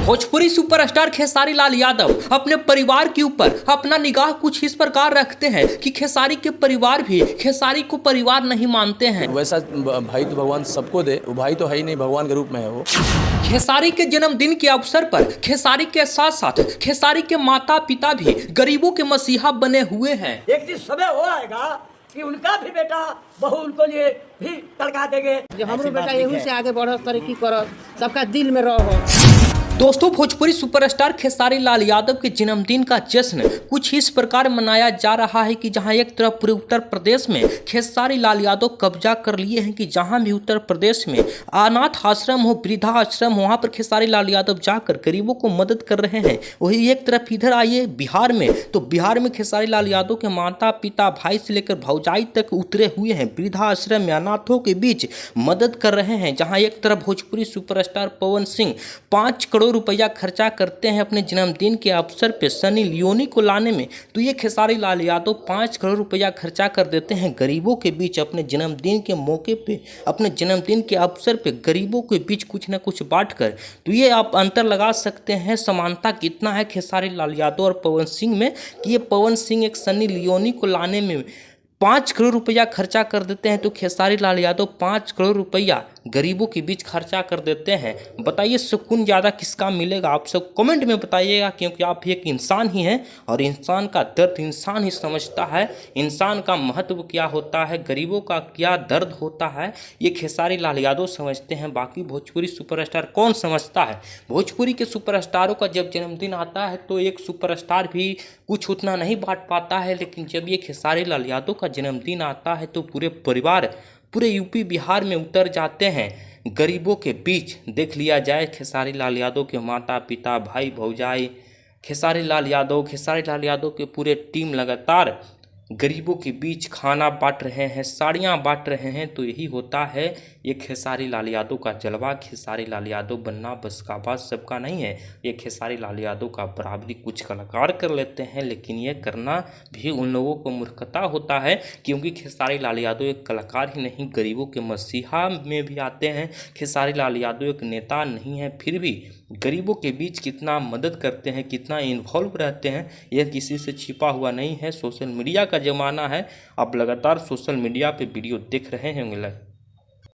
Bhojpuri superstar Khesari Lal Yadav अपने परिवार के ऊपर अपना निगाह कुछ इस प्रकार रखते हैं कि खेसारी के परिवार भी खेसारी को परिवार नहीं मानते हैं। वैसा भाई तो भगवान सबको दे, वो भाई तो है ही नहीं, भगवान के रूप में है वो। खेसारी के जन्मदिन के अवसर पर खेसारी के साथ साथ खेसारी के माता पिता भी गरीबों के मसीहा बने हुए हैं। एक दिन समय हो आएगा कि उनका भी बेटा बहू उनको लिए भी तड़का देंगे। हमारे बेटा यही से आगे बढ़, तरक्की कर, सबका दिल में रहो। दोस्तों, भोजपुरी सुपरस्टार खेसारी लाल यादव के जन्मदिन का जश्न कुछ इस प्रकार मनाया जा रहा है कि जहां एक तरफ पूरे उत्तर प्रदेश में खेसारी लाल यादव कब्जा कर लिए हैं कि जहां भी उत्तर प्रदेश में अनाथ आश्रम हो, वृद्धा आश्रम हो, वहां पर खेसारी लाल यादव जाकर गरीबों को मदद कर रहे हैं। वही एक तरफ इधर आइए बिहार में, तो बिहार में खेसारी लाल यादव के माता पिता भाई से लेकर भौजाई तक उतरे हुए हैं, वृद्धा आश्रम में अनाथों के बीच मदद कर रहे हैं। जहाँ एक तरफ भोजपुरी सुपरस्टार पवन सिंह 5 करोड़ रुपया खर्चा करते हैं अपने जन्मदिन के अवसर पे सनी लियोनी को लाने में, तो ये खेसारी लाल यादव 5 करोड़ रुपया खर्चा कर देते हैं गरीबों के बीच अपने जन्मदिन के मौके पे, अपने जन्मदिन के अवसर पे गरीबों के बीच कुछ न कुछ बांट कर। तो ये आप अंतर लगा सकते हैं समानता कितना है खेसारी लाल यादव और पवन सिंह में, कि ये पवन सिंह एक सनी लियोनी को लाने में 5 करोड़ रुपया खर्चा कर देते हैं, तो खेसारी लाल यादव 5 करोड़ रुपया गरीबों के बीच खर्चा कर देते हैं। बताइए सुकून ज़्यादा किसका मिलेगा? आप सब कमेंट में बताइएगा, क्योंकि आप एक इंसान ही हैं और इंसान का दर्द इंसान ही समझता है। इंसान का महत्व क्या होता है, गरीबों का क्या दर्द होता है, ये खेसारी लाल यादव समझते हैं। बाकी भोजपुरी सुपरस्टार कौन समझता है? भोजपुरी के सुपरस्टारों का जब जन्मदिन आता है तो एक सुपरस्टार भी कुछ उतना नहीं बांट पाता है, लेकिन जब ये खेसारी लाल यादव का जन्मदिन आता है तो पूरे परिवार पूरे यूपी बिहार में उतर जाते हैं गरीबों के बीच। देख लिया जाए खेसारी लाल यादव के माता पिता भाई भौजाई, खेसारी लाल यादव के पूरे टीम लगातार गरीबों के बीच खाना बांट रहे हैं, साड़ियाँ बांट रहे हैं। तो यही होता है ये खेसारी लाल यादव का जलवा। खेसारी लाल यादव बनना बस का बात सबका नहीं है। ये खेसारी लाल यादव का बराबरी कुछ कलाकार कर लेते हैं, लेकिन ये करना भी उन लोगों को मूर्खता होता है, क्योंकि खेसारी लाल यादव एक कलाकार ही नहीं, गरीबों के मसीहा में भी आते हैं। खेसारी लाल यादव एक नेता नहीं है, फिर भी गरीबों के बीच कितना मदद करते हैं, कितना इन्वॉल्व रहते हैं, यह किसी से छिपा हुआ नहीं है। सोशल मीडिया का ज़माना है, आप लगातार सोशल मीडिया पे वीडियो देख रहे होंगे।